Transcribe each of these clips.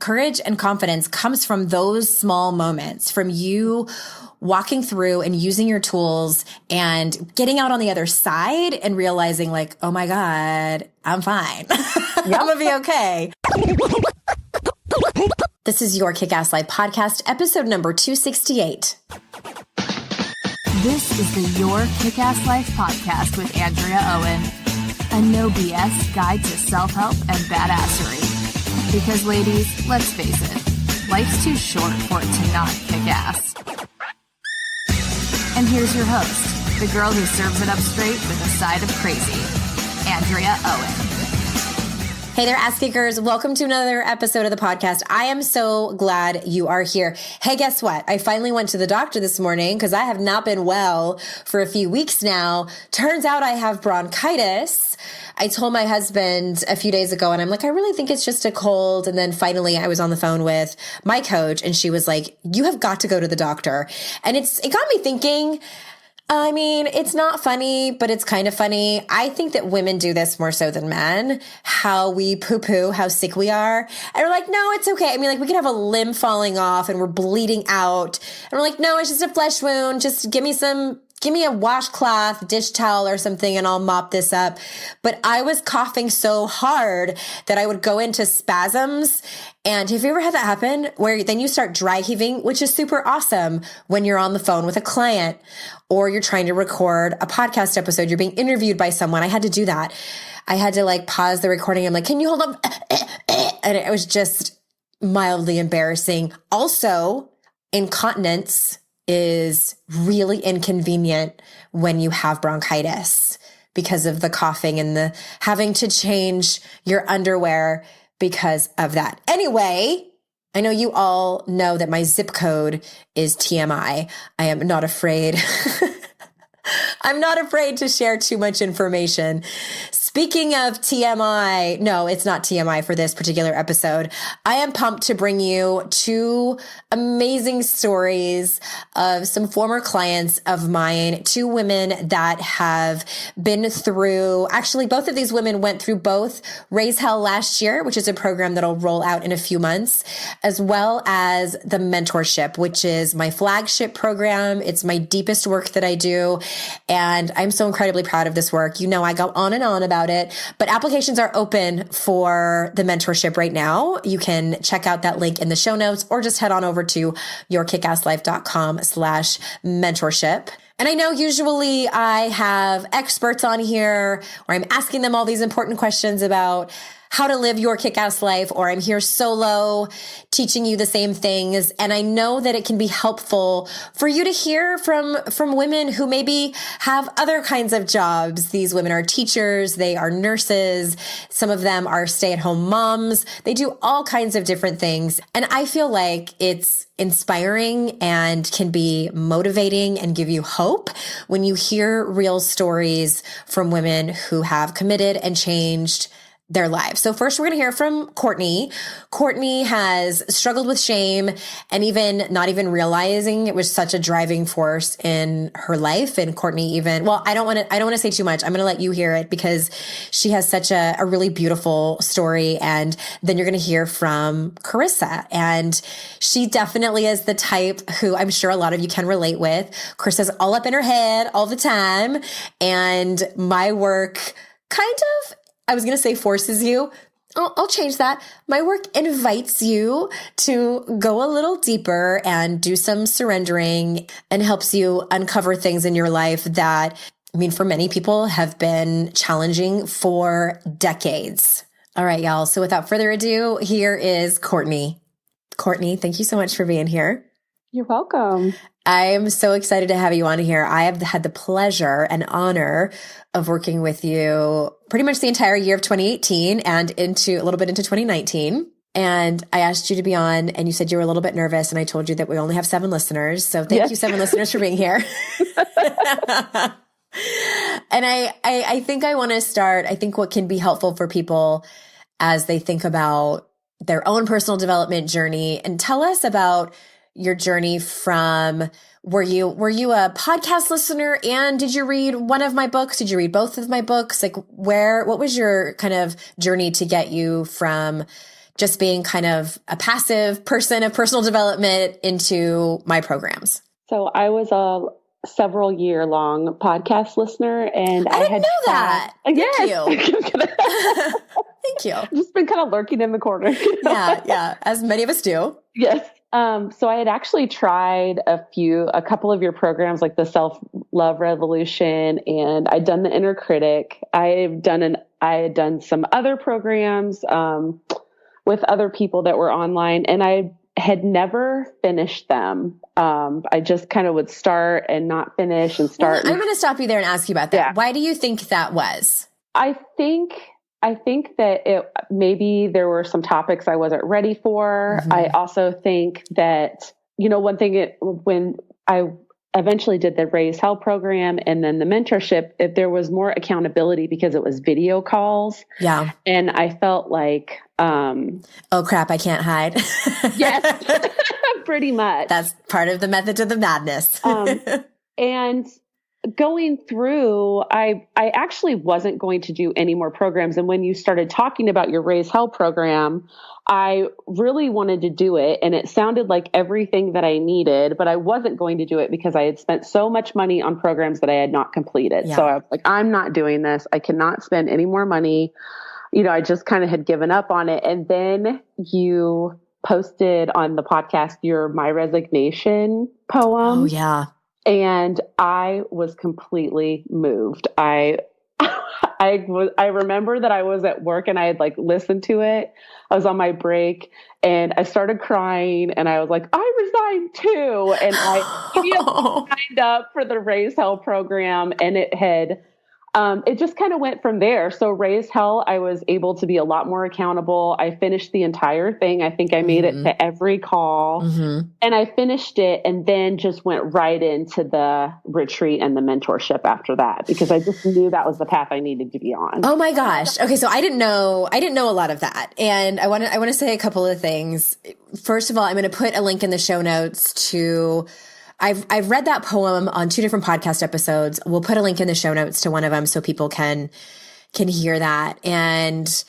Courage and confidence comes from those small moments, from you walking through and using your tools and getting out on the other side and realizing like, oh my God, I'm fine. I'm gonna be okay. This is your Kick-Ass Life podcast, episode number 268. This is the Your Kick-Ass Life podcast with Andrea Owen, a no BS guide to self-help and badassery. Because ladies, let's face it, life's too short for it to not kick ass. And here's your host, the girl who serves it up straight with a side of crazy, Andrea Owen. Hey there, ass kickers. Welcome to another episode of the podcast. I am so glad you are here. Hey, guess what? I finally went to the doctor this morning because I have not been well for a few weeks now. Turns out I have bronchitis. I told my husband a few days ago and I'm like, I really think it's just a cold. And then finally I was on the phone with my coach and she was like, you have got to go to the doctor. And it got me thinking, I mean, it's not funny, but it's kind of funny. I think that women do this more so than men, how we poo-poo, how sick we are. And we're like, no, it's okay. I mean, like we could have a limb falling off and we're bleeding out. And we're like, no, it's just a flesh wound. Just give me a washcloth, dish towel or something and I'll mop this up. But I was coughing so hard that I would go into spasms. And have you ever had that happen where then you start dry heaving, which is super awesome when you're on the phone with a client or you're trying to record a podcast episode, you're being interviewed by someone. I had to do that. I had to like pause the recording. I'm like, can you hold up? And it was just mildly embarrassing. Also, incontinence is really inconvenient when you have bronchitis because of the coughing and the having to change your underwear because of that. Anyway, I know you all know that my zip code is TMI. I am not afraid. I'm not afraid to share too much information. Speaking of TMI, no, it's not TMI for this particular episode. I am pumped to bring you two amazing stories of some former clients of mine, two women that have been through, actually both of these women went through both YKAL last year, which is a program that'll roll out in a few months, as well as the Mentorship, which is my flagship program. It's my deepest work that I do. And I'm so incredibly proud of this work. You know, I go on and on about it, but applications are open for the mentorship right now. You can check out that link in the show notes or just head on over to yourkickasslife.com/mentorship. And I know usually I have experts on here where I'm asking them all these important questions about how to live your kick-ass life, or I'm here solo teaching you the same things. And I know that it can be helpful for you to hear from women who maybe have other kinds of jobs. These women are teachers, they are nurses, some of them are stay-at-home moms. They do all kinds of different things. And I feel like it's inspiring and can be motivating and give you hope when you hear real stories from women who have committed and changed their lives. So first we're going to hear from Courtney. Courtney has struggled with shame and even not even realizing it was such a driving force in her life. And Courtney even, well, I don't want to say too much. I'm going to let you hear it because she has such a really beautiful story. And then you're going to hear from Carissa. And she definitely is the type who I'm sure a lot of you can relate with. Carissa's all up in her head all the time. And my work kind of, I was going to say forces you. I'll change that. My work invites you to go a little deeper and do some surrendering and helps you uncover things in your life that, I mean, for many people have been challenging for decades. All right, y'all. So without further ado, here is Courtney. Courtney, thank you so much for being here. You're welcome. I am so excited to have you on here. I have had the pleasure and honor of working with you pretty much the entire year of 2018 and into a little bit into 2019. And I asked you to be on and you said you were a little bit nervous and I told you that we only have 7 listeners. So thank you 7 listeners for being here. And I think I want to start, I think what can be helpful for people as they think about their own personal development journey, and tell us about your journey from, were you a podcast listener and did you read one of my books? Did you read both of my books? Like what was your kind of journey to get you from just being kind of a passive person of personal development into my programs? So I was a several year long podcast listener, and I didn't know that. Thank you. Thank you. I've just been kind of lurking in the corner. Yeah. As many of us do. Yes. So I had actually tried a couple of your programs, like the Self-Love Revolution, and I'd done the Inner Critic. I had done some other programs with other people that were online, and I had never finished them. I just kind of would start and not finish and start. I'm going to stop you there and ask you about that. Yeah. Why do you think that was? I think that maybe there were some topics I wasn't ready for. I also think that, one thing when I eventually did the Raise Hell program and then the mentorship, there was more accountability because it was video calls. Yeah. And I felt like, oh crap, I can't hide. Yes, pretty much. That's part of the method to the madness. And going through, I actually wasn't going to do any more programs. And when you started talking about your Raise Hell program, I really wanted to do it. And it sounded like everything that I needed, but I wasn't going to do it because I had spent so much money on programs that I had not completed. Yeah. So I was like, I'm not doing this. I cannot spend any more money. I just kind of had given up on it. And then you posted on the podcast your My Resignation poem. Oh, yeah. And I was completely moved. I remember that I was at work and I had listened to it. I was on my break and I started crying and I was like, I resigned too. And I signed up for the Raise Hell program, and it just kind of went from there. So Raise Hell, I was able to be a lot more accountable. I finished the entire thing. I think I made it to every call, and I finished it and then just went right into the retreat and the mentorship after that, because I just knew that was the path I needed to be on. Oh my gosh. Okay. So I didn't know a lot of that. And I want to say a couple of things. First of all, I'm going to put a link in the show notes to, I've read that poem on 2 different podcast episodes. We'll put a link in the show notes to one of them so people can hear that. And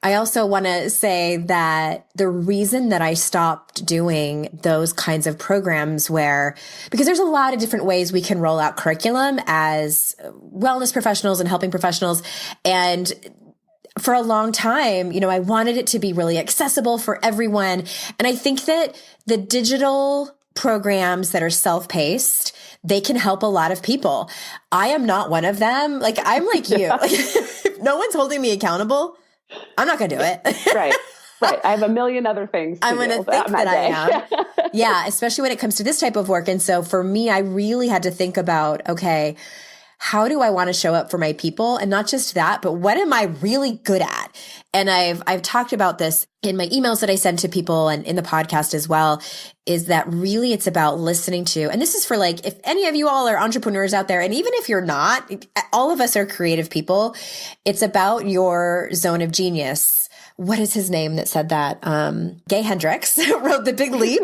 I also want to say that the reason that I stopped doing those kinds of programs because there's a lot of different ways we can roll out curriculum as wellness professionals and helping professionals. And for a long time, I wanted it to be really accessible for everyone. And I think that the digital programs that are self-paced, they can help a lot of people. I am not one of them. I'm like you. If no one's holding me accountable, I'm not going to do it. Right. I have a million other things I'm going to think that I am. Yeah, especially when it comes to this type of work. And so for me, I really had to think about, okay, how do I want to show up for my people? And not just that, but what am I really good at? And I've talked about this in my emails that I send to people and in the podcast as well, is that really it's about listening to, and this is for if any of you all are entrepreneurs out there, and even if you're not, all of us are creative people. It's about your zone of genius. What is his name that said that? Gay Hendricks wrote The Big Leap,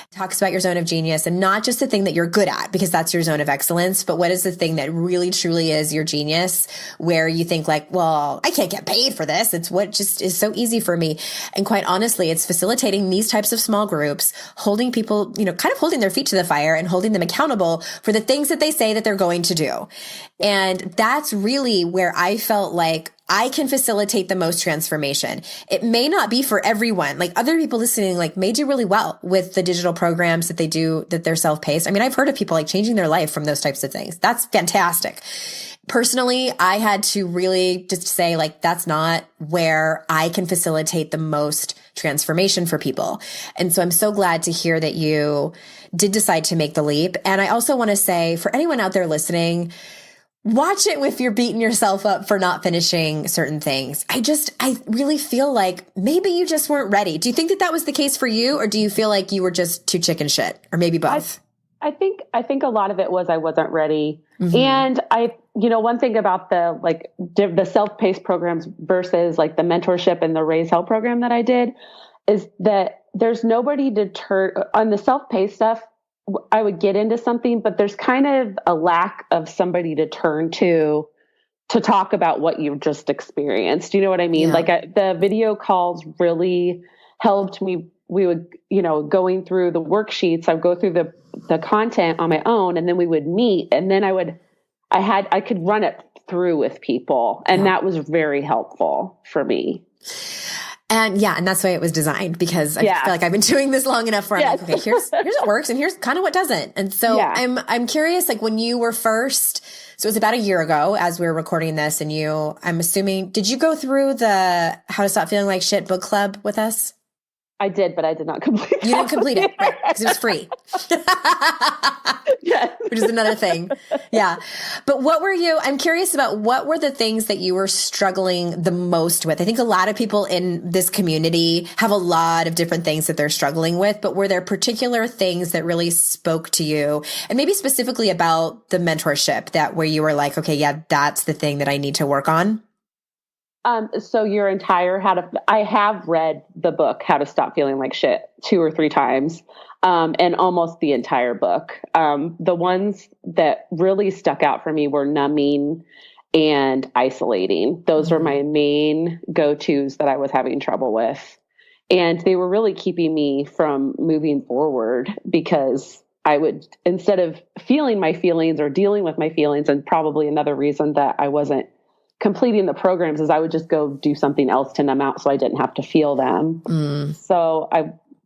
talks about your zone of genius and not just the thing that you're good at, because that's your zone of excellence, but what is the thing that really truly is your genius, where you think well, I can't get paid for this. It's what just is so easy for me. And quite honestly, it's facilitating these types of small groups, holding people, kind of holding their feet to the fire and holding them accountable for the things that they say that they're going to do. And that's really where I felt like I can facilitate the most transformation. It may not be for everyone. Other people listening, may do really well with the digital programs that they do, that they're self-paced. I mean, I've heard of people changing their life from those types of things. That's fantastic. Personally, I had to really just say that's not where I can facilitate the most transformation for people. And so I'm so glad to hear that you did decide to make the leap. And I also want to say, for anyone out there listening, watch it if you're beating yourself up for not finishing certain things. I really feel like maybe you just weren't ready. Do you think that was the case for you, or do you feel like you were just too chicken shit, or maybe both? I think a lot of it was I wasn't ready. And one thing about the self-paced programs versus the mentorship and the Raise Hell program that I did is that there's nobody to turn on the self-paced stuff. I would get into something, but there's kind of a lack of somebody to turn to to talk about what you've just experienced. You know what I mean? Yeah. Like the video calls really helped me. We would, going through the worksheets, I'd go through the content on my own, and then we would meet, and then I could run it through with people. And that was very helpful for me. And that's why it was designed, because I feel like I've been doing this long enough where I'm like, okay, here's what works and here's kind of what doesn't. And so I'm curious, like when you were first, so it was about a year ago as we were recording this, and I'm assuming, did you go through the How to Stop Feeling Like Shit book club with us? I did, but I did not complete it. You didn't complete it, right? Because it was free. Yes. Which is another thing. Yeah. But I'm curious about what were the things that you were struggling the most with? I think a lot of people in this community have a lot of different things that they're struggling with, but were there particular things that really spoke to you? And maybe specifically about the mentorship where you were like, okay, that's the thing that I need to work on. So I have read the book, How to Stop Feeling Like Shit, 2 or 3 times, and almost the entire book. The ones that really stuck out for me were numbing and isolating. Those are my main go-tos that I was having trouble with. And they were really keeping me from moving forward, because I would, instead of feeling my feelings or dealing with my feelings, and probably another reason that I wasn't completing the programs is I would just go do something else to numb out so I didn't have to feel them. So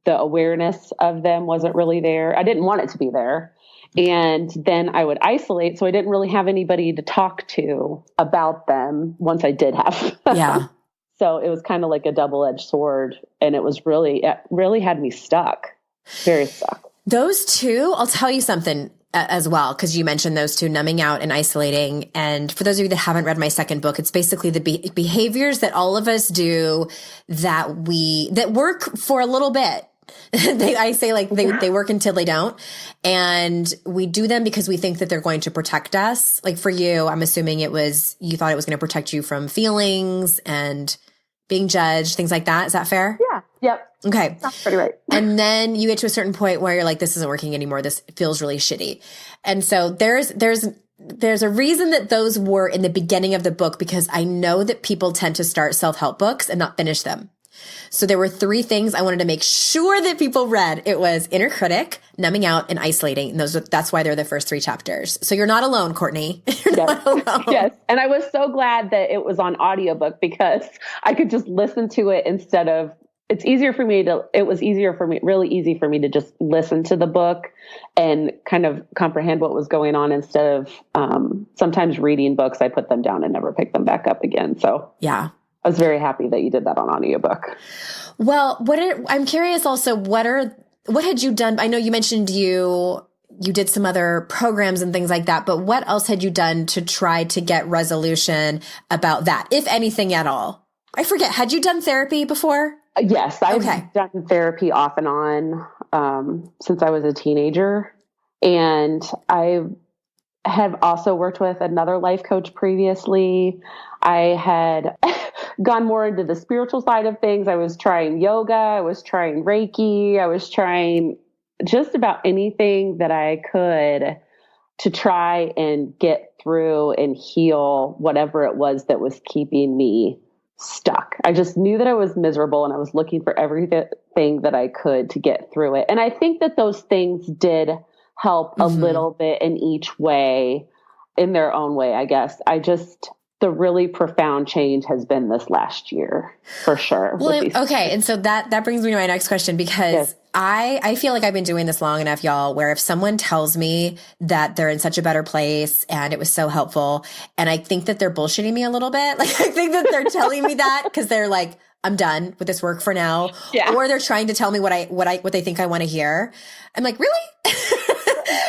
the awareness of them wasn't really there. I didn't want it to be there. And then I would isolate. So I didn't really have anybody to talk to about them once I did have. Yeah. So it was kind of like a double-edged sword. And it really had me stuck, very stuck. Those two, I'll tell you something as well, because you mentioned those two, numbing out and isolating. And for those of you that haven't read my second book, it's basically the behaviors that all of us do that work for a little bit. They work until they don't. And we do them because we think that they're going to protect us. Like for you, I'm assuming you thought it was going to protect you from feelings and being judged, things like that. Is that fair? Yeah. Yep. Okay. That's pretty right. And then you get to a certain point where you're like, this isn't working anymore. This feels really shitty. And so there's a reason that those were in the beginning of the book, because I know that people tend to start self-help books and not finish them. So there were 3 things I wanted to make sure that people read. It was inner critic, numbing out, and isolating. And that's why they're the first 3 chapters. So you're not alone, Courtney. You're not alone. Yes. And I was so glad that it was on audiobook, because I could just listen to it instead of, it was really easy for me to just listen to the book and kind of comprehend what was going on, instead of sometimes reading books, I put them down and never pick them back up again. So yeah. I was very happy that you did that on audiobook. Well, I'm curious also, what had you done? I know you mentioned you did some other programs and things like that, but what else had you done to try to get resolution about that, if anything at all? I forget. Had you done therapy before? Yes, I've done therapy off and on since I was a teenager. And I have also worked with another life coach previously. I had gone more into the spiritual side of things. I was trying yoga. I was trying Reiki. I was trying just about anything that I could to try and get through and heal whatever it was that was keeping me stuck. I just knew that I was miserable, and I was looking for everything that I could to get through it. And I think that those things did help a little bit in each way, in their own way, I guess. The really profound change has been this last year, for sure. Well, okay. And so that brings me to my next question, because I feel like I've been doing this long enough, y'all, where if someone tells me that they're in such a better place and it was so helpful, and I think that they're bullshitting me a little bit, like I think that they're telling me that because they're like, I'm done with this work for now. Yeah. Or they're trying to tell me what they think I want to hear. I'm like, really?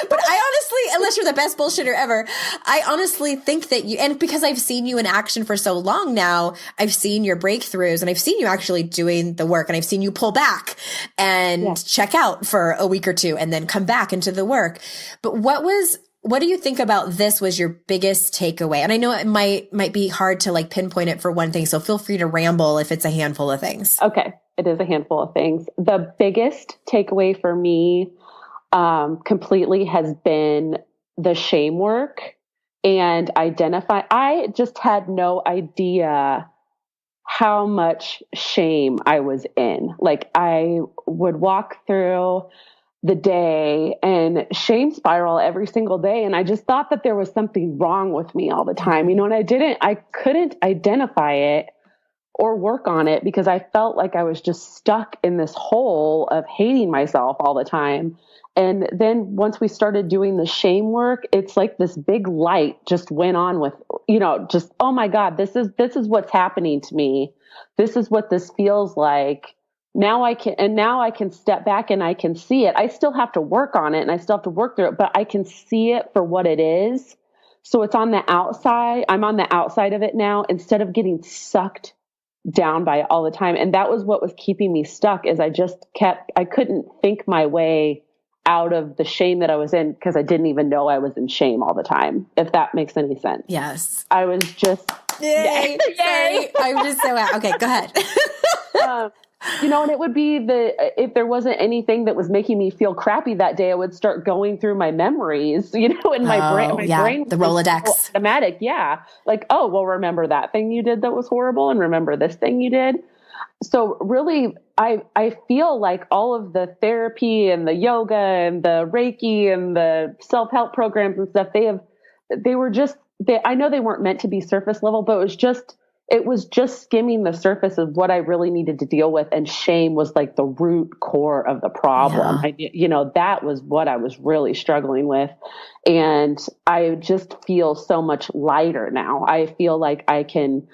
But I honestly, unless you're the best bullshitter ever, I honestly think that and because I've seen you in action for so long now, I've seen your breakthroughs, and I've seen you actually doing the work, and I've seen you pull back and check out for a week or 2 and then come back into the work. But what do you think about this was your biggest takeaway? And I know it might be hard to like pinpoint it for one thing, so feel free to ramble if it's a handful of things. Okay. It is a handful of things. The biggest takeaway for me completely has been the shame work and identify. I just had no idea how much shame I was in. Like, I would walk through the day and shame spiral every single day. And I just thought that there was something wrong with me all the time, and I couldn't identify it or work on it because I felt like I was just stuck in this hole of hating myself all the time. And then once we started doing the shame work, it's like this big light just went on with, just, oh my God, this is what's happening to me. This is what this feels like. Now I can step back and I can see it. I still have to work on it and I still have to work through it, but I can see it for what it is. So it's on the outside. I'm on the outside of it now instead of getting sucked down by it all the time. And that was what was keeping me stuck, is I couldn't think my way out of the shame that I was in because I didn't even know I was in shame all the time, if that makes any sense. Yes. I was just, yay. Sorry. I'm just so, okay, go ahead. And it would be if there wasn't anything that was making me feel crappy that day, I would start going through my memories, in my brain. My brain, the Rolodex. Automatic. Yeah. Like, oh, well, remember that thing you did that was horrible, and remember this thing you did. So really, I feel like all of the therapy and the yoga and the Reiki and the self-help programs and stuff, I know they weren't meant to be surface level, but it was just skimming the surface of what I really needed to deal with. And shame was like the root core of the problem. Yeah. That was what I was really struggling with. And I just feel so much lighter now. I feel like I can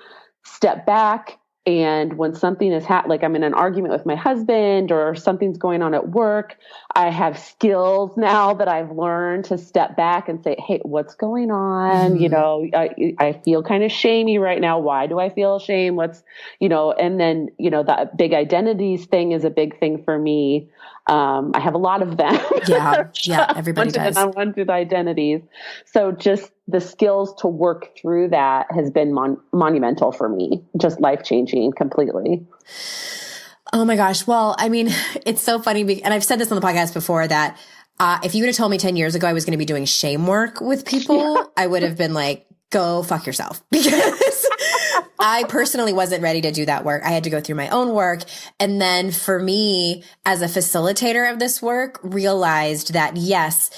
step back, and when something is like I'm in an argument with my husband or something's going on at work, I have skills now that I've learned to step back and say, hey, what's going on? Mm-hmm. I feel kind of shamey right now. Why do I feel shame? And then, the big identities thing is a big thing for me. I have a lot of them. Yeah. Everybody does. Unwanted identities. So just the skills to work through that has been monumental for me, just life-changing completely. Oh my gosh. Well, I mean, it's so funny. And I've said this on the podcast before that if you would have told me 10 years ago I was going to be doing shame work with people, I would have been like, go fuck yourself, because I personally wasn't ready to do that work. I had to go through my own work. And then for me, as a facilitator of this work, realized that yes,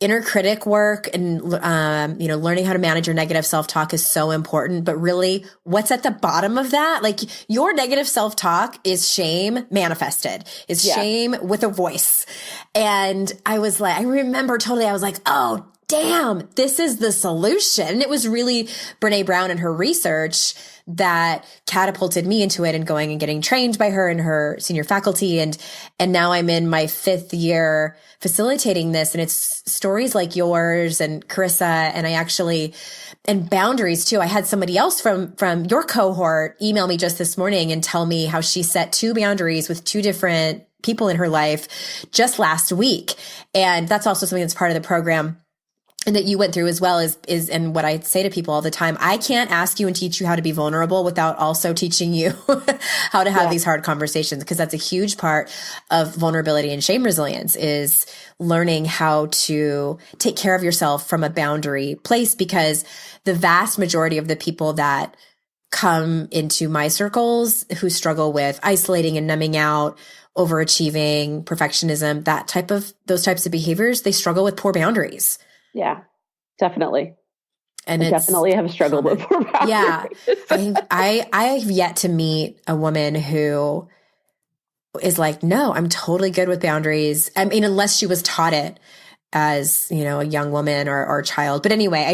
inner critic work and, learning how to manage your negative self-talk is so important, but really what's at the bottom of that? Like, your negative self-talk is shame manifested, is shame with a voice. And I was like, I remember totally, I was like, oh, damn, this is the solution. And it was really Brene Brown and her research that catapulted me into it, and going and getting trained by her and her senior faculty. And now I'm in my 5th year facilitating this, and it's stories like yours and Carissa, and boundaries too. I had somebody else from your cohort email me just this morning and tell me how she set 2 boundaries with 2 different people in her life just last week. And that's also something that's part of the program, and that you went through as well, is and what I say to people all the time, I can't ask you and teach you how to be vulnerable without also teaching you how to have these hard conversations, because that's a huge part of vulnerability and shame resilience, is learning how to take care of yourself from a boundary place. Because the vast majority of the people that come into my circles who struggle with isolating and numbing out, overachieving, perfectionism, those types of behaviors, they struggle with poor boundaries. Yeah, definitely. And I definitely have struggled with poor boundaries. Yeah. I have yet to meet a woman who is like, no, I'm totally good with boundaries. I mean, unless she was taught it as, a young woman or a child. But anyway,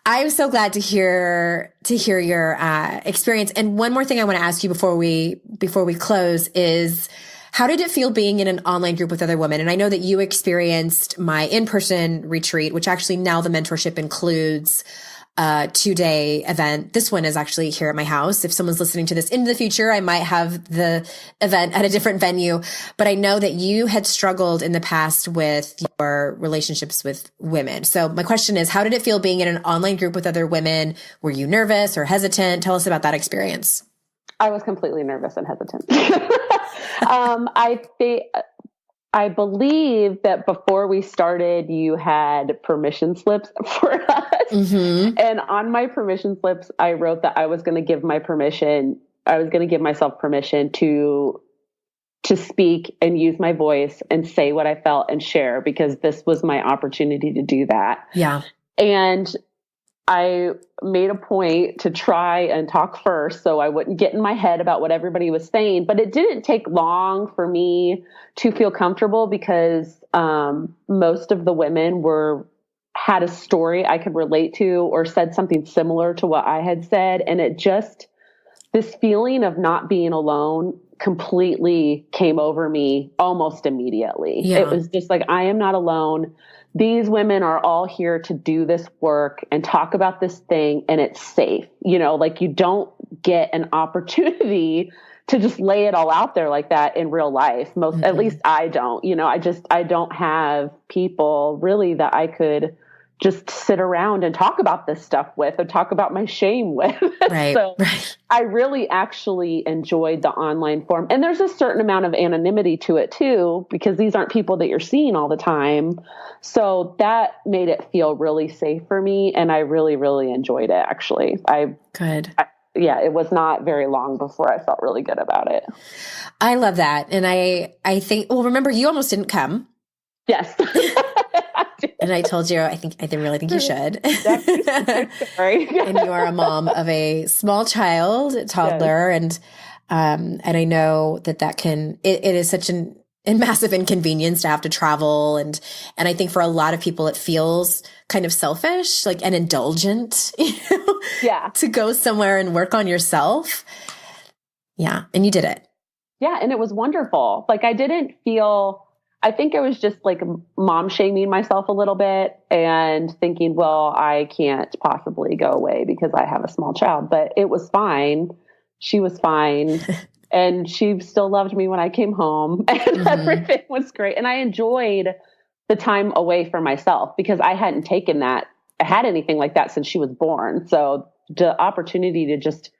I'm so glad to hear your experience. And one more thing I want to ask you before we close is, how did it feel being in an online group with other women? And I know that you experienced my in-person retreat, which actually now the mentorship includes a 2-day event. This one is actually here at my house. If someone's listening to this into the future, I might have the event at a different venue. But I know that you had struggled in the past with your relationships with women. So my question is, how did it feel being in an online group with other women? Were you nervous or hesitant? Tell us about that experience. I was completely nervous and hesitant. I think I believe that before we started, you had permission slips for us. Mm-hmm. And on my permission slips, I wrote that I was going to give myself permission to speak and use my voice and say what I felt and share, because this was my opportunity to do that. Yeah. And I made a point to try and talk first so I wouldn't get in my head about what everybody was saying. But it didn't take long for me to feel comfortable, because most of the women had a story I could relate to or said something similar to what I had said. And this feeling of not being alone completely came over me almost immediately. Yeah. It was just like, I am not alone. These women are all here to do this work and talk about this thing, and it's safe. Like, you don't get an opportunity to just lay it all out there like that in real life. At least I don't, I don't have people really that I could just sit around and talk about this stuff with, or talk about my shame with. Right. So I really actually enjoyed the online form. And there's a certain amount of anonymity to it too, because these aren't people that you're seeing all the time. So that made it feel really safe for me. And I really, really enjoyed it, actually. It was not very long before I felt really good about it. I love that. And I think, well, remember, you almost didn't come. Yes. And I told you, I really think you should. Sorry. And you are a mom of a small child, toddler. Yes. And I know that it is such a massive inconvenience to have to travel. And I think for a lot of people, it feels kind of selfish, like, and indulgent, Yeah. to go somewhere and work on yourself. Yeah. And you did it. Yeah. And it was wonderful. Like, I think I was just like mom shaming myself a little bit and thinking, well, I can't possibly go away because I have a small child, but it was fine. She was fine. And she still loved me when I came home, and everything was great. And I enjoyed the time away from myself, because I hadn't had anything like that since she was born. So the opportunity to just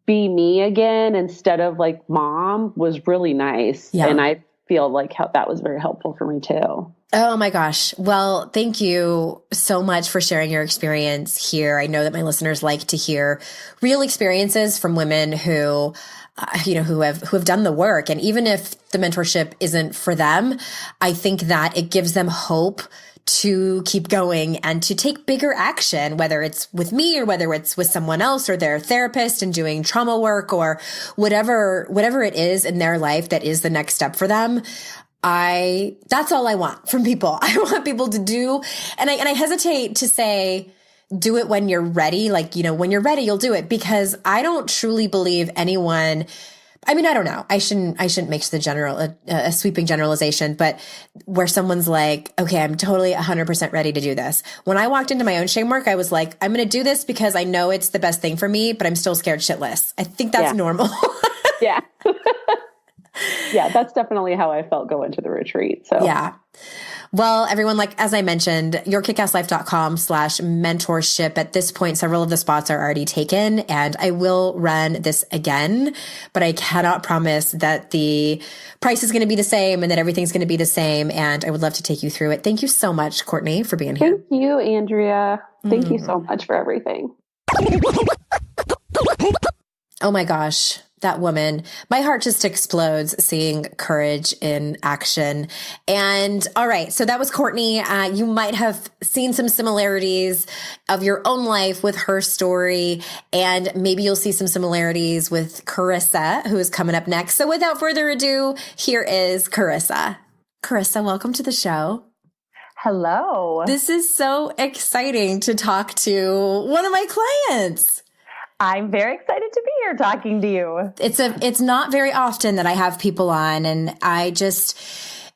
be me again instead of like mom was really nice. Yeah. And I feel like that was very helpful for me too. Oh my gosh. Well, thank you so much for sharing your experience here. I know that my listeners like to hear real experiences from women who have done the work. And even if the mentorship isn't for them, I think that it gives them hope to keep going and to take bigger action, whether it's with me or whether it's with someone else or their therapist and doing trauma work or whatever it is in their life that is the next step for them. That's all I want from people. I want people to do, and I hesitate to say, do it when you're ready. Like, when you're ready, you'll do it, because I don't truly believe anyone. I mean, I don't know. I shouldn't make a sweeping generalization, but where someone's like, okay, I'm totally 100% ready to do this. When I walked into my own shame work, I was like, I'm going to do this because I know it's the best thing for me, but I'm still scared shitless. I think that's normal. Yeah. Yeah, that's definitely how I felt going to the retreat. So yeah. Well, everyone, like, as I mentioned, yourkickasslife.com/mentorship. At this point, several of the spots are already taken, and I will run this again, but I cannot promise that the price is going to be the same and that everything's going to be the same. And I would love to take you through it. Thank you so much, Courtney, for being here. Thank you, Andrea. Thank you so much for everything. Oh my gosh. That woman, my heart just explodes seeing courage in action. And all right, so that was Courtney. You might have seen some similarities of your own life with her story, and maybe you'll see some similarities with Carissa, who is coming up next. So without further ado, here is Carissa. Carissa, welcome to the show. Hello. This is so exciting to talk to one of my clients. I'm very excited to be here talking to you. It's not very often that I have people on, and and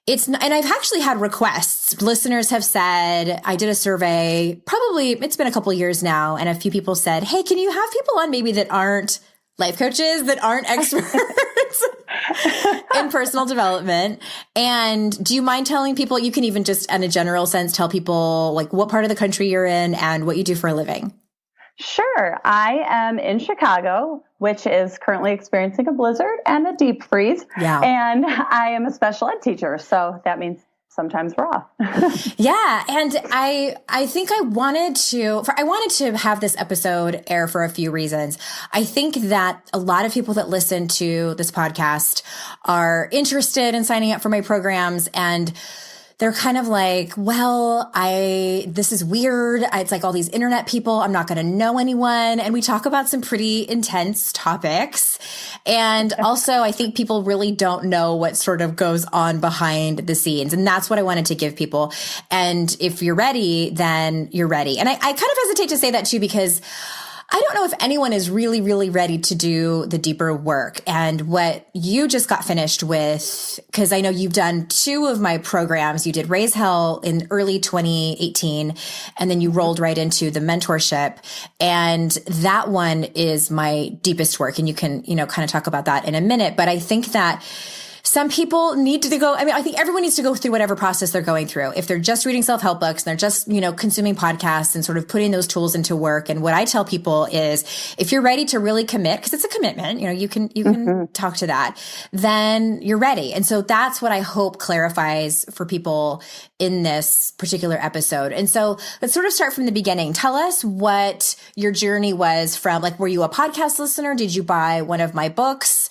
I've actually had requests. Listeners have said, I did a survey, probably it's been a couple of years now, and a few people said, hey, can you have people on maybe that aren't life coaches, that aren't experts in personal development? And do you mind telling people, you can even just in a general sense tell people like what part of the country you're in and what you do for a living? Sure. I am in Chicago, which is currently experiencing a blizzard and a deep freeze. Yeah. And I am a special ed teacher. So that means sometimes we're off. Yeah. And I think I wanted to have this episode air for a few reasons. I think that a lot of people that listen to this podcast are interested in signing up for my programs, and they're kind of like, well, this is weird. It's like all these internet people. I'm not going to know anyone. And we talk about some pretty intense topics. And also, I think people really don't know what sort of goes on behind the scenes. And that's what I wanted to give people. And if you're ready, then you're ready. And I kind of hesitate to say that too, because I don't know if anyone is really, really ready to do the deeper work. And what you just got finished with, because I know you've done 2 of my programs. You did Raise Hell in early 2018, and then you rolled right into the mentorship. And that one is my deepest work. And you can, kind of talk about that in a minute. But I think that some people need to go. I think everyone needs to go through whatever process they're going through. If they're just reading self-help books and they're just, consuming podcasts and sort of putting those tools into work. And what I tell people is, if you're ready to really commit, because it's a commitment, you can talk to that, then you're ready. And so that's what I hope clarifies for people in this particular episode. And so let's sort of start from the beginning. Tell us what your journey was from, like, were you a podcast listener? Did you buy one of my books?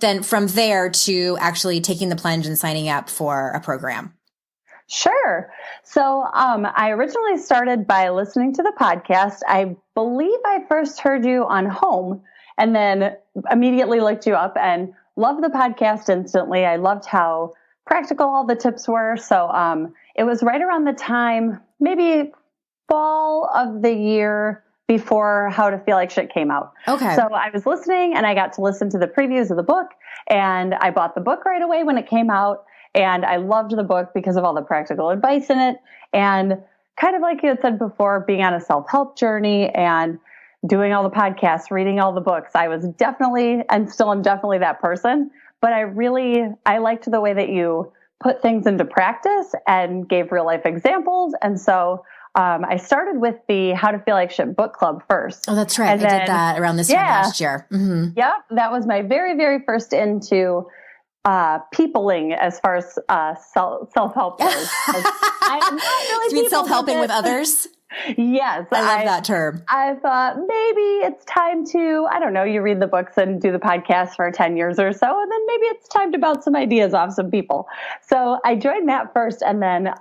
Then from there to actually taking the plunge and signing up for a program. Sure. So I originally started by listening to the podcast. I believe I first heard you on Home, and then immediately looked you up and loved the podcast instantly. I loved how practical all the tips were. So it was right around the time, maybe fall of the year before How to Feel Like Shit came out. Okay. So I was listening, and I got to listen to the previews of the book, and I bought the book right away when it came out. And I loved the book because of all the practical advice in it. And kind of like you had said before, being on a self-help journey and doing all the podcasts, reading all the books, I was definitely, and still am definitely that person. But I liked the way that you put things into practice and gave real life examples. And so I started with the How to Feel Like Shit book club first. Oh, that's right. I did that around this time last year. Mm-hmm. Yep. That was my very, very first into peopling as far as self-help goes. I'm not really you mean self-helping with others? Yes. I love that term. I thought maybe it's time to, I don't know, you read the books and do the podcast for 10 years or so, and then maybe it's time to bounce some ideas off some people. So I joined that first, and then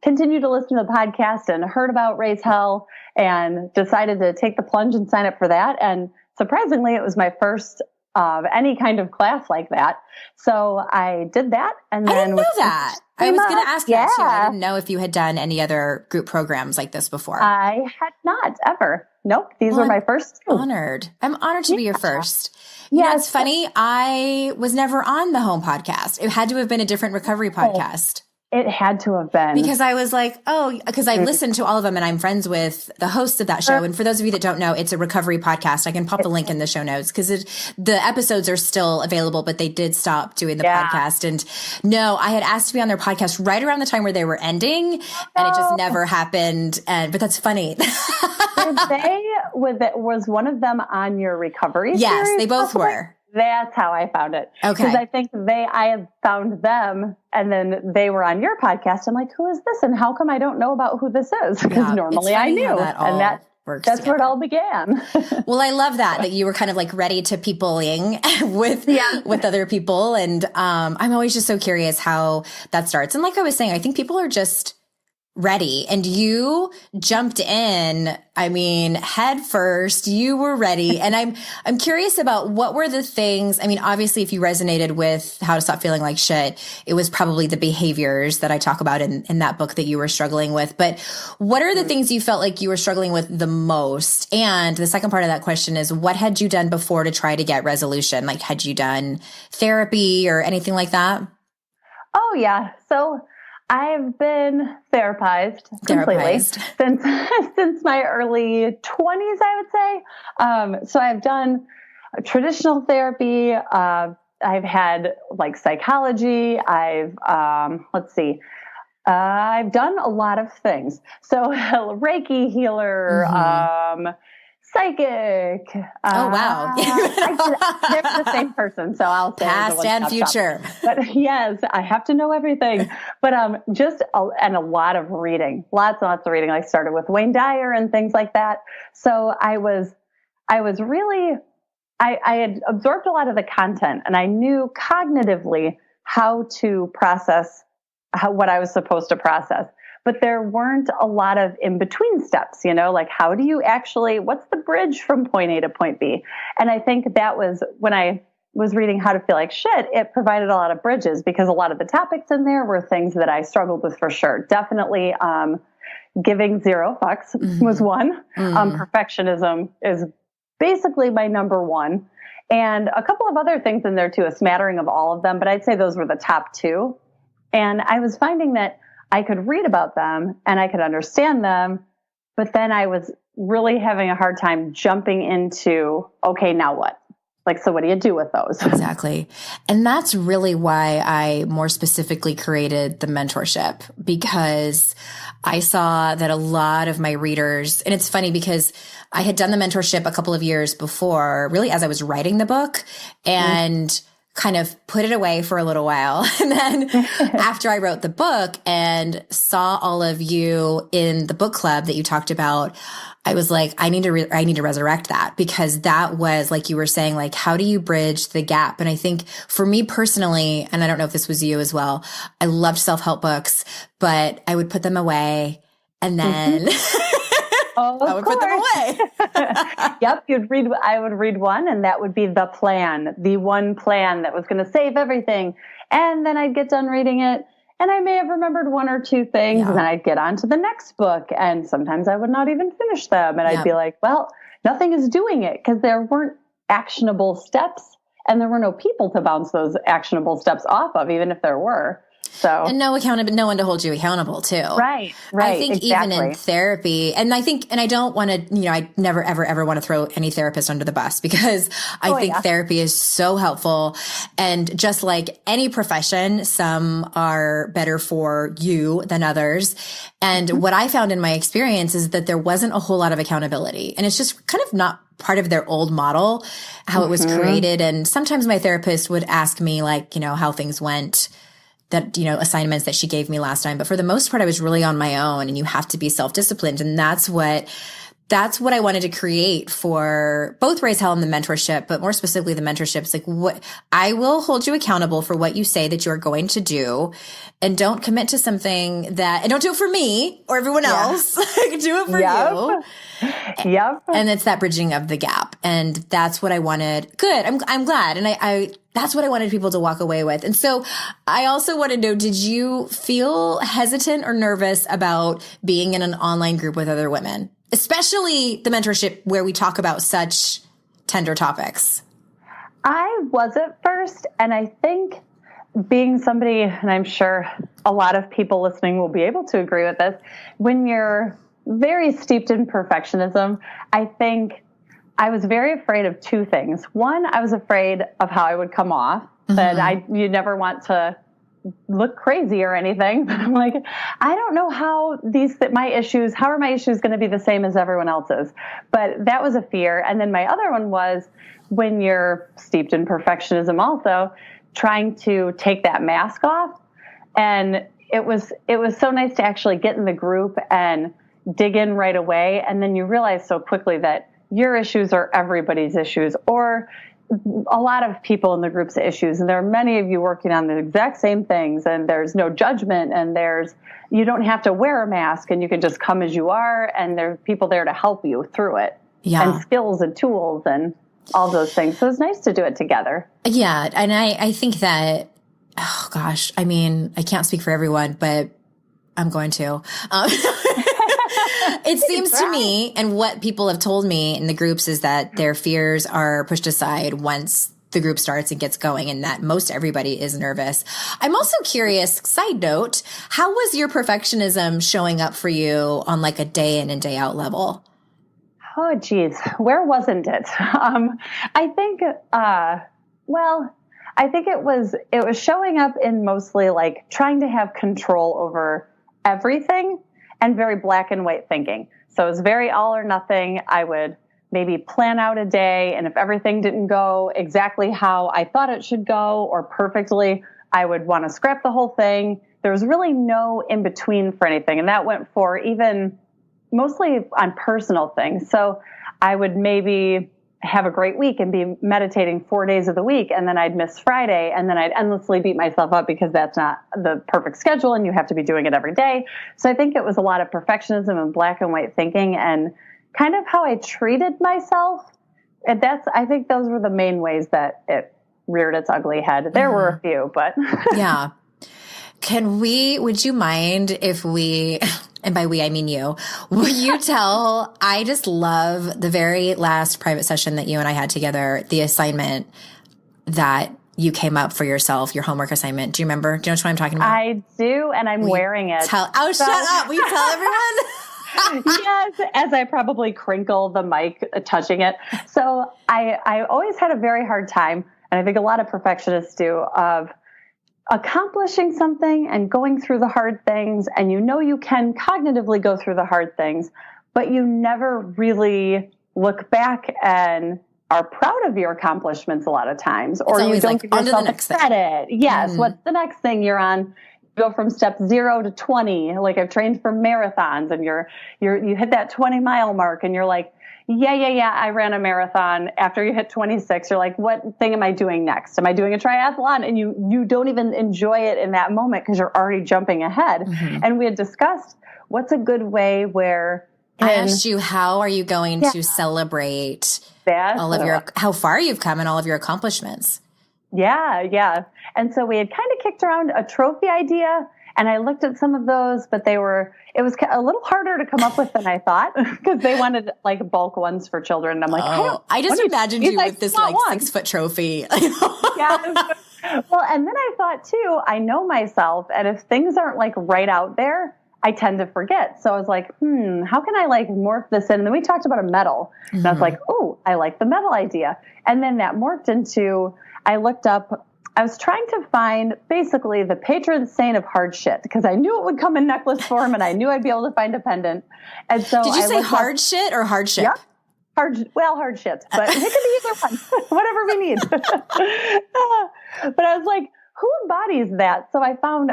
continued to listen to the podcast and heard about Raise Hell and decided to take the plunge and sign up for that. And surprisingly, it was my first of any kind of class like that. So I did that. And then I didn't know that. I was going to ask that too. I didn't know if you had done any other group programs like this before. I had not ever. Nope. These were my first 2. Honored. I'm honored to be your first. Yeah, it's funny. I was never on the Home podcast. It had to have been a different recovery podcast. It had to have been. Because I was like, because I listened to all of them, and I'm friends with the host of that show. And for those of you that don't know, it's a recovery podcast. I can pop the link in the show notes, because the episodes are still available, but they did stop doing the podcast. And no, I had asked to be on their podcast right around the time where they were ending, and it just never happened. But that's funny. Was one of them on your recovery Yes, series? they both were. That's how I found it. Okay. Because I think I had found them, and then they were on your podcast. I'm like, who is this? And how come I don't know about who this is? Because normally I knew. That's where it all began. Well, I love that you were kind of like ready to peopling with other people. And I'm always just so curious how that starts. And like I was saying, I think people are just ready, and you jumped in. I mean, head first. You were ready, and I'm curious about what were the things. I mean, obviously, if you resonated with How to Stop Feeling Like Shit, it was probably the behaviors that I talk about in that book that you were struggling with. But what are the things you felt like you were struggling with the most? And the second part of that question is, what had you done before to try to get resolution? Like, had you done therapy or anything like that? Oh yeah. So I've been therapized completely since my early 20s, I would say. So I've done traditional therapy. I've had like psychology. I've done a lot of things. So Reiki healer, psychic. Oh, wow. They're the same person, so I'll say past and future. But yes, I have to know everything. But and a lot of reading, lots and lots of reading. I started with Wayne Dyer and things like that. So I was really, I had absorbed a lot of the content, and I knew cognitively how to process what I was supposed to process. But there weren't a lot of in-between steps, like how do you actually, what's the bridge from point A to point B? And I think that was when I was reading How to Feel Like Shit, it provided a lot of bridges because a lot of the topics in there were things that I struggled with for sure. Definitely giving zero fucks was one. Perfectionism is basically my number one. And a couple of other things in there too, a smattering of all of them, but I'd say those were the top two. And I was finding that I could read about them and I could understand them, but then I was really having a hard time jumping into, okay, now what? So what do you do with those? Exactly. And that's really why I more specifically created the mentorship, because I saw that a lot of my readers, and it's funny because I had done the mentorship a couple of years before, really as I was writing the book, and kind of put it away for a little while. And then after I wrote the book and saw all of you in the book club that you talked about, I was like, I need to resurrect that, because that was, like you were saying, like, how do you bridge the gap? And I think for me personally, and I don't know if this was you as well, I loved self-help books, but I would put them away and then I would put them away. Yep. I would read one, and that would be the one plan that was going to save everything. And then I'd get done reading it, and I may have remembered one or two things, and then I'd get on to the next book. And sometimes I would not even finish them. And I'd be like, well, nothing is doing it, because there weren't actionable steps, and there were no people to bounce those actionable steps off of, even if there were. So, and no one to hold you accountable too. Right. I think exactly. even in therapy, and I don't want to, I never, ever want to throw any therapist under the bus, because I think therapy is so helpful. And just like any profession, some are better for you than others. And what I found in my experience is that there wasn't a whole lot of accountability, and it's just kind of not part of their old model, how it was created. And sometimes my therapist would ask me, like, how things went, that, assignments that she gave me last time. But for the most part, I was really on my own, and you have to be self-disciplined. And that's what I wanted to create for both Raise Hell and the mentorship, but more specifically the mentorships. Like, what I will hold you accountable for what you say that you're going to do, and don't commit to something and don't do it for me or everyone else. Do it for you. Yep. And it's that bridging of the gap. And that's what I wanted. Good. I'm glad. And that's what I wanted people to walk away with. And so I also want to know, did you feel hesitant or nervous about being in an online group with other women, especially the mentorship where we talk about such tender topics? I was at first. And I think being somebody, and I'm sure a lot of people listening will be able to agree with this, when you're very steeped in perfectionism, I think I was very afraid of two things. One, I was afraid of how I would come off, that you never want to look crazy or anything. But I'm like, I don't know how are my issues going to be the same as everyone else's? But that was a fear. And then my other one was, when you're steeped in perfectionism also, trying to take that mask off. And it was so nice to actually get in the group and dig in right away. And then you realize so quickly that your issues are everybody's issues, or a lot of people in the group's issues. And there are many of you working on the exact same things, and there's no judgment, and you don't have to wear a mask, and you can just come as you are. And there's people there to help you through it, and skills and tools and all those things. So it's nice to do it together. Yeah. And I think that, oh gosh, I mean, I can't speak for everyone, but I'm going to. It seems to me, and what people have told me in the groups, is that their fears are pushed aside once the group starts and gets going, and that most everybody is nervous. I'm also curious, side note, how was your perfectionism showing up for you on like a day in and day out level? Oh, geez. Where wasn't it? I think it was showing up in mostly like trying to have control over everything, and very black and white thinking. So it was very all or nothing. I would maybe plan out a day. And if everything didn't go exactly how I thought it should go or perfectly, I would want to scrap the whole thing. There was really no in between for anything. And that went for even mostly on personal things. So I would maybe have a great week and be meditating 4 days of the week. And then I'd miss Friday. And then I'd endlessly beat myself up because that's not the perfect schedule and you have to be doing it every day. So I think it was a lot of perfectionism and black and white thinking and kind of how I treated myself. And I think those were the main ways that it reared its ugly head. There were a few, but yeah. Would you mind if we, and by we, I mean you, will you tell, I just love the very last private session that you and I had together, the assignment that you came up for yourself, your homework assignment. Do you remember? Do you know what I'm talking about? I do, and I'm wearing it. Shut up. Will you tell everyone? Yes, as I probably crinkle the mic touching it. So I always had a very hard time, and I think a lot of perfectionists do, of accomplishing something and going through the hard things. And you can cognitively go through the hard things, but you never really look back and are proud of your accomplishments a lot of times, or you don't give yourself credit. Yes. What's the next thing you're on? You go from step 0 to 20. Like I've trained for marathons and you hit that 20-mile mark and you're like, yeah, I ran a marathon. After you hit 26, you're like, what thing am I doing next? Am I doing a triathlon? And you don't even enjoy it in that moment because you're already jumping ahead. And we had discussed what's a good way where I asked you, how are you going to celebrate how far you've come and all of your accomplishments? Yeah. And so we had kind of kicked around a trophy idea, and I looked at some of those, but it was a little harder to come up with than I thought because they wanted like bulk ones for children. And I'm like, I just imagined you with this like 6-foot trophy. Yeah. Well, and then I thought too, I know myself, and if things aren't like right out there, I tend to forget. So I was like, how can I like morph this in? And then we talked about a medal. And I was like, I like the medal idea. And then that morphed into, I was trying to find basically the patron saint of hard shit because I knew it would come in necklace form and I knew I'd be able to find a pendant. And so did you say hard shit or hardship? Yeah. Hard shit, but it could be either one, whatever we need. But I was like, who embodies that? So I found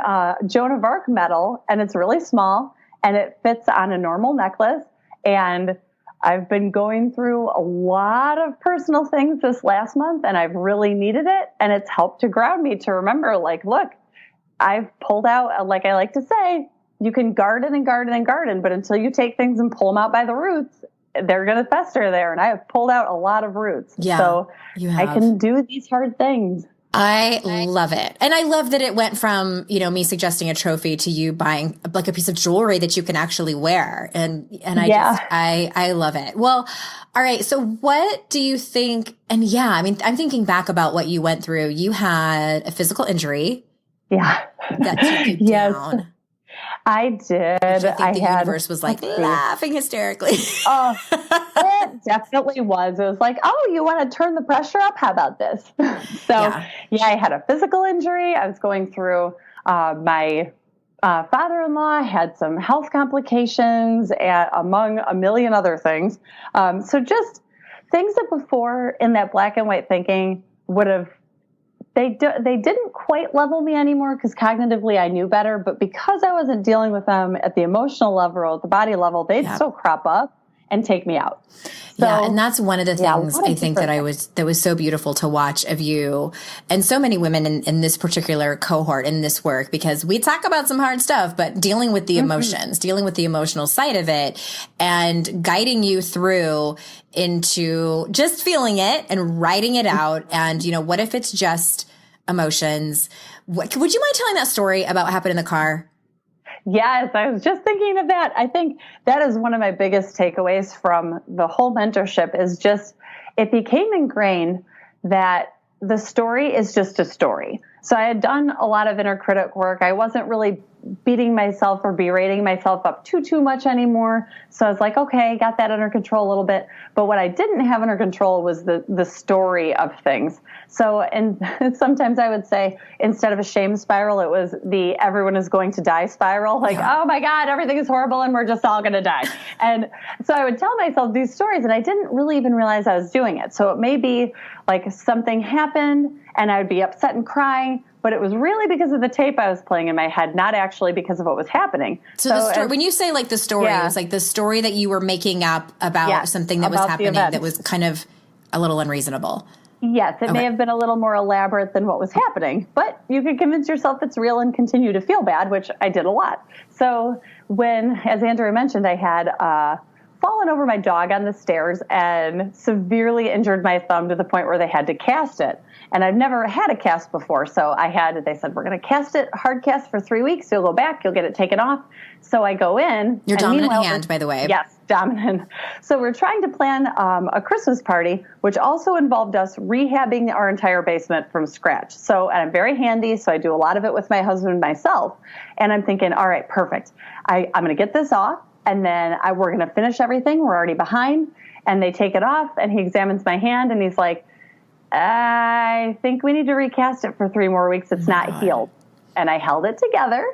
Joan of Arc medal, and it's really small, and it fits on a normal necklace. And I've been going through a lot of personal things this last month, and I've really needed it. And it's helped to ground me to remember, like, look, I've pulled out, like I like to say, you can garden and garden and garden, but until you take things and pull them out by the roots, they're going to fester there. And I have pulled out a lot of roots. Yeah, so I can do these hard things. I love it. And I love that it went from, me suggesting a trophy to you buying like a piece of jewelry that you can actually wear. And I love it. Well, all right. So what do you think? And I'm thinking back about what you went through. You had a physical injury. Yeah. That took you down. I did. I think the universe was like laughing hysterically. It definitely was. It was like, you want to turn the pressure up? How about this? So I had a physical injury. I was going through, my father-in-law had some health complications among a million other things. So just things that before in that black and white thinking would have, they didn't quite level me anymore because cognitively I knew better, but because I wasn't dealing with them at the emotional level or at the body level, they'd still crop up and take me out. So, and that's one of the things I think that was so beautiful to watch of you and so many women in this particular cohort in this work, because we talk about some hard stuff, but dealing with the emotions, dealing with the emotional side of it and guiding you through into just feeling it and writing it out. And, what if it's just emotions? Would you mind telling that story about what happened in the car? Yes, I was just thinking of that. I think that is one of my biggest takeaways from the whole mentorship is just, it became ingrained that the story is just a story. So I had done a lot of inner critic work. I wasn't really beating myself or berating myself up too much anymore. So I was like, okay, got that under control a little bit. But what I didn't have under control was the story of things. So, and sometimes I would say, instead of a shame spiral, it was the everyone is going to die spiral. Like, oh my God, everything is horrible and we're just all going to die. And so I would tell myself these stories and I didn't really even realize I was doing it. So it may be like something happened and I would be upset and crying, but it was really because of the tape I was playing in my head, not actually because of what was happening. So the story, when you say like the story, it was like the story that you were making up about something that was happening that was kind of a little unreasonable. Yes, it may have been a little more elaborate than what was happening, but you can convince yourself it's real and continue to feel bad, which I did a lot. So when, as Andrea mentioned, I had fallen over my dog on the stairs and severely injured my thumb to the point where they had to cast it. And I've never had a cast before. So they said, we're going to cast it, hard cast for 3 weeks. You'll go back, you'll get it taken off. So I go in. Your dominant hand, by the way. Yes, dominant. So we're trying to plan a Christmas party, which also involved us rehabbing our entire basement from scratch. So, and I'm very handy. So I do a lot of it with my husband and myself. And I'm thinking, all right, perfect. I'm going to get this off. And then we're going to finish everything. We're already behind. And they take it off. And he examines my hand and he's like, I think we need to recast it for 3 more weeks. It's not healed. And I held it together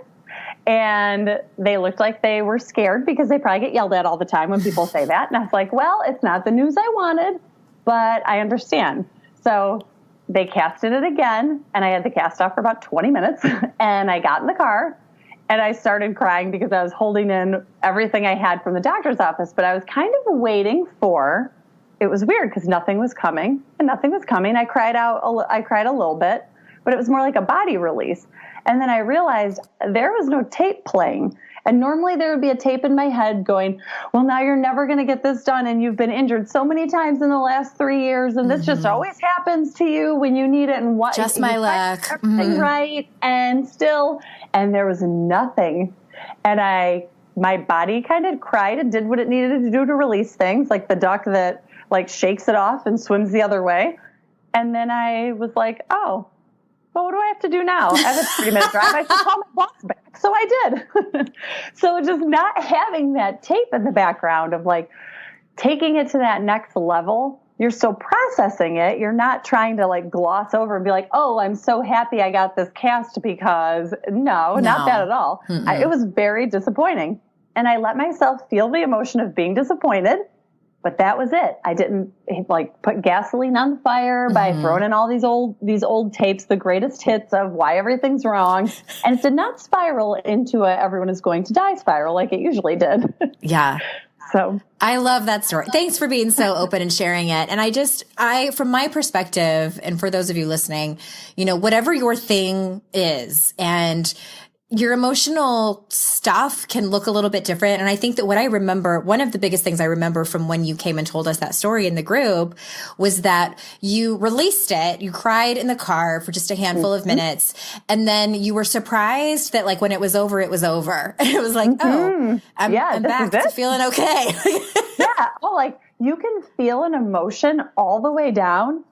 and they looked like they were scared because they probably get yelled at all the time when people say that. And I was like, well, it's not the news I wanted, but I understand. So they casted it again and I had the cast off for about 20 minutes and I got in the car and I started crying because I was holding in everything I had from the doctor's office, but I was kind of waiting for. It was weird because nothing was coming and nothing was coming. I cried a little bit, but it was more like a body release. And then I realized there was no tape playing. And normally there would be a tape in my head going, well, now you're never going to get this done. And you've been injured so many times in the last 3 years. And this just always happens to you when you need it. And what? Just my luck. Everything right. And there was nothing. And my body kind of cried and did what it needed to do to release things, like the duck that like shakes it off and swims the other way. And then I was like, oh, well, what do I have to do now? I have a 30-minute drive. I should call my boss back. So I did. So just not having that tape in the background of like taking it to that next level, you're still processing it. You're not trying to like gloss over and be like, oh, I'm so happy I got this cast because no, not that at all. It was very disappointing. And I let myself feel the emotion of being disappointed. But that was it. I didn't like put gasoline on the fire by throwing in all these old tapes, the greatest hits of why everything's wrong. And it did not spiral into a everyone is going to die spiral like it usually did. Yeah. So I love that story. Thanks for being so open and sharing it. And I, from my perspective, and for those of you listening, whatever your thing is and your emotional stuff can look a little bit different. And I think that one of the biggest things I remember from when you came and told us that story in the group was that you released it. You cried in the car for just a handful of minutes. And then you were surprised that like when it was over, it was over. And it was like, oh, I'm back to feeling okay. Yeah. Oh, like you can feel an emotion all the way down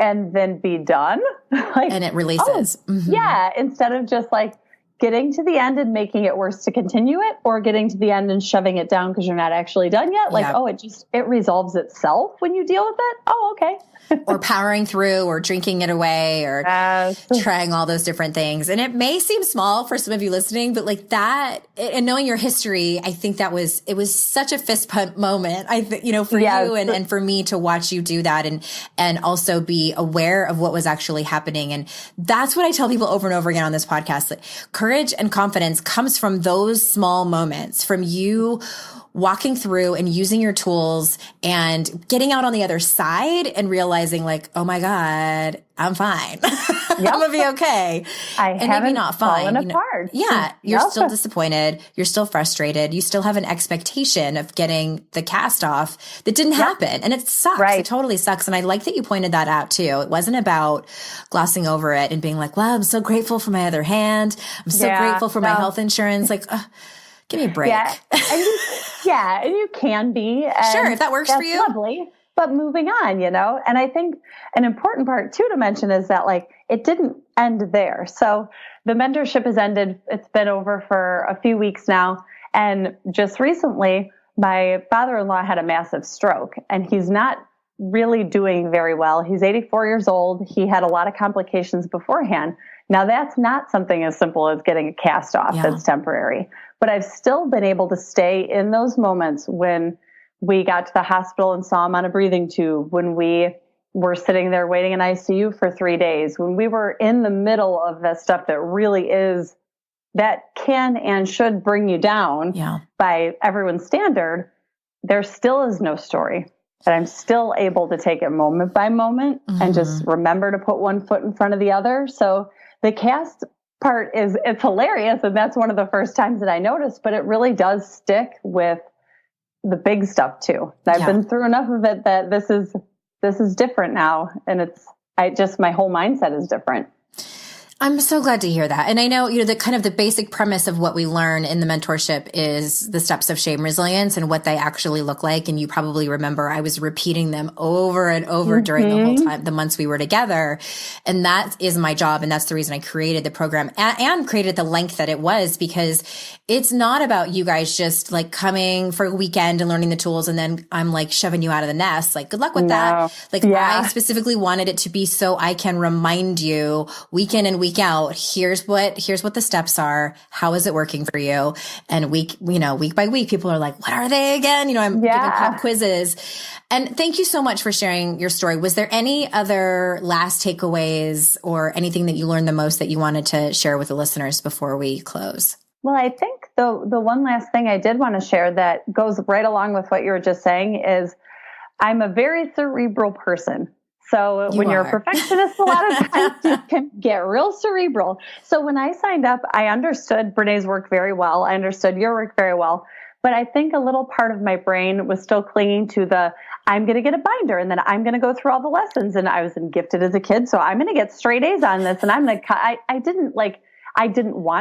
and then be done. Like, and it releases. Yeah. Instead of just like, getting to the end and making it worse to continue it, or getting to the end and shoving it down because you're not actually done yet. Like, it resolves itself when you deal with it. Oh, okay. Or powering through or drinking it away or trying all those different things. And it may seem small for some of you listening, but like that and knowing your history, I think it was such a fist pump moment. For you and for me to watch you do that and also be aware of what was actually happening. And that's what I tell people over and over again on this podcast. Like, courage and confidence comes from those small moments, from you walking through and using your tools and getting out on the other side and realizing like, oh my God, I'm fine. I'm going to be okay. And maybe not fine. Apart. You're still disappointed. You're still frustrated. You still have an expectation of getting the cast off that didn't happen. And it sucks. Right. It totally sucks. And I like that you pointed that out too. It wasn't about glossing over it and being like, well, I'm so grateful for my other hand. I'm so grateful for my health insurance. Like, give me a break. And you can be. Sure, if that works for you. Lovely. but moving on, And I think an important part too to mention is that like it didn't end there. So the mentorship has ended. It's been over for a few weeks now. And just recently, my father-in-law had a massive stroke, and he's not really doing very well. He's 84 years old. He had a lot of complications beforehand. Now, that's not something as simple as getting a cast off that's temporary. But I've still been able to stay in those moments when we got to the hospital and saw him on a breathing tube, when we were sitting there waiting in ICU for 3 days, when we were in the middle of the stuff that really is, that can and should bring you down by everyone's standard. There still is no story. But I'm still able to take it moment by moment and just remember to put one foot in front of the other. So the cast part it's hilarious. And that's one of the first times that I noticed, but it really does stick with the big stuff too. I've been through enough of it that this is different now. And my whole mindset is different. I'm so glad to hear that. And I know, the kind of the basic premise of what we learn in the mentorship is the steps of shame resilience and what they actually look like. And you probably remember I was repeating them over and over during the whole time, the months we were together. And that is my job. And that's the reason I created the program and created the length that it was, because it's not about you guys just like coming for a weekend and learning the tools. And then I'm like shoving you out of the nest. Like, good luck with that. Like I specifically wanted it to be so I can remind you week in and week out, here's what the steps are. How is it working for you? And week by week, people are like, what are they again? I'm giving pop quizzes. And thank you so much for sharing your story. Was there any other last takeaways or anything that you learned the most that you wanted to share with the listeners before we close? Well, I think the one last thing I did want to share that goes right along with what you were just saying is I'm a very cerebral person. So when you're a perfectionist, a lot of times you can get real cerebral. So when I signed up, I understood Brené's work very well. I understood your work very well. But I think a little part of my brain was still clinging to I'm going to get a binder and then I'm going to go through all the lessons. And I was gifted as a kid, so I'm going to get straight A's on this. And I didn't want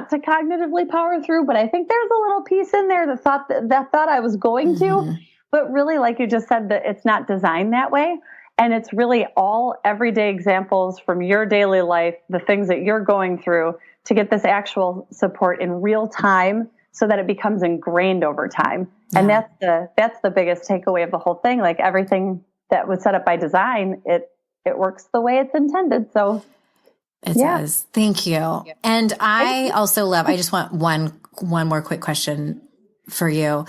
to cognitively power through, but I think there's a little piece in there that thought I was going to. But really, like you just said, that it's not designed that way. And it's really all everyday examples from your daily life, the things that you're going through, to get this actual support in real time so that it becomes ingrained over time. Yeah. And that's the biggest takeaway of the whole thing. Like everything that was set up by design, it works the way it's intended. So it does. Thank you. And I also love, I just want one more quick question for you.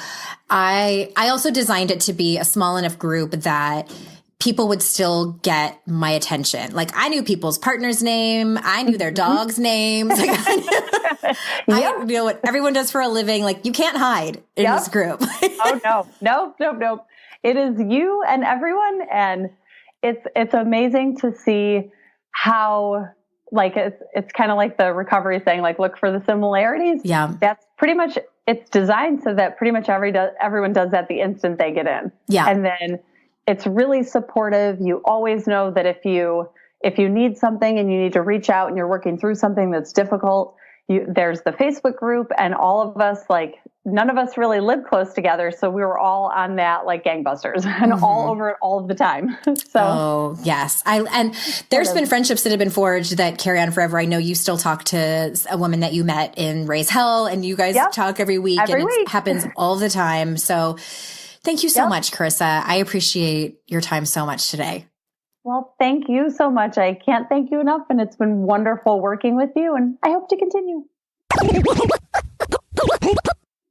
I also designed it to be a small enough group that people would still get my attention. Like I knew people's partner's name. I knew their dog's names. Like I knew what everyone does for a living. Like you can't hide in this group. Oh no. It is you and everyone. And it's amazing to see how like, it's kind of like the recovery thing, like look for the similarities. Yeah. That's pretty much, it's designed so that pretty much everyone does that the instant they get in. Yeah. And then it's really supportive. You always know that if you need something and you need to reach out and you're working through something that's difficult, there's the Facebook group, and all of us, like none of us really live close together. So we were all on that like gangbusters and all over it all of the time. Oh yes. And there's been friendships that have been forged that carry on forever. I know you still talk to a woman that you met in YKAL, and you guys talk every week. It happens all the time. So thank you so much, Carissa. I appreciate your time so much today. Well, thank you so much. I can't thank you enough. And it's been wonderful working with you. And I hope to continue.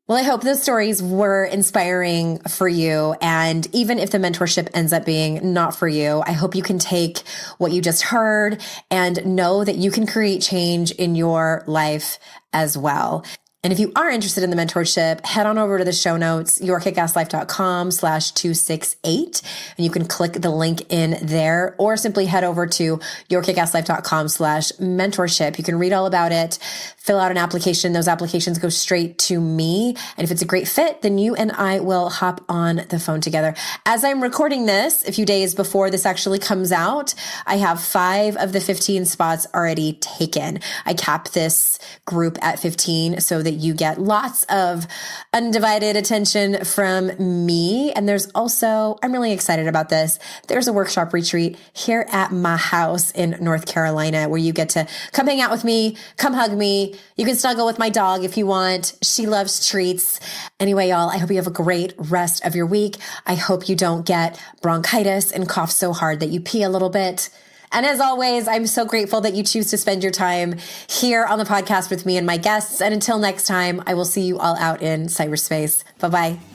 Well, I hope those stories were inspiring for you. And even if the mentorship ends up being not for you, I hope you can take what you just heard and know that you can create change in your life as well. And if you are interested in the mentorship, head on over to the show notes, yourkickasslife.com/268. And you can click the link in there, or simply head over to yourkickasslife.com/mentorship. You can read all about it, fill out an application. Those applications go straight to me. And if it's a great fit, then you and I will hop on the phone together. As I'm recording this, a few days before this actually comes out, I have 5 of the 15 spots already taken. I cap this group at 15 so that you get lots of undivided attention from me. And there's also, I'm really excited about this. There's a workshop retreat here at my house in North Carolina where you get to come hang out with me, come hug me. You can snuggle with my dog if you want. She loves treats. Anyway, y'all, I hope you have a great rest of your week. I hope you don't get bronchitis and cough so hard that you pee a little bit. And as always, I'm so grateful that you choose to spend your time here on the podcast with me and my guests. And until next time, I will see you all out in cyberspace. Bye-bye.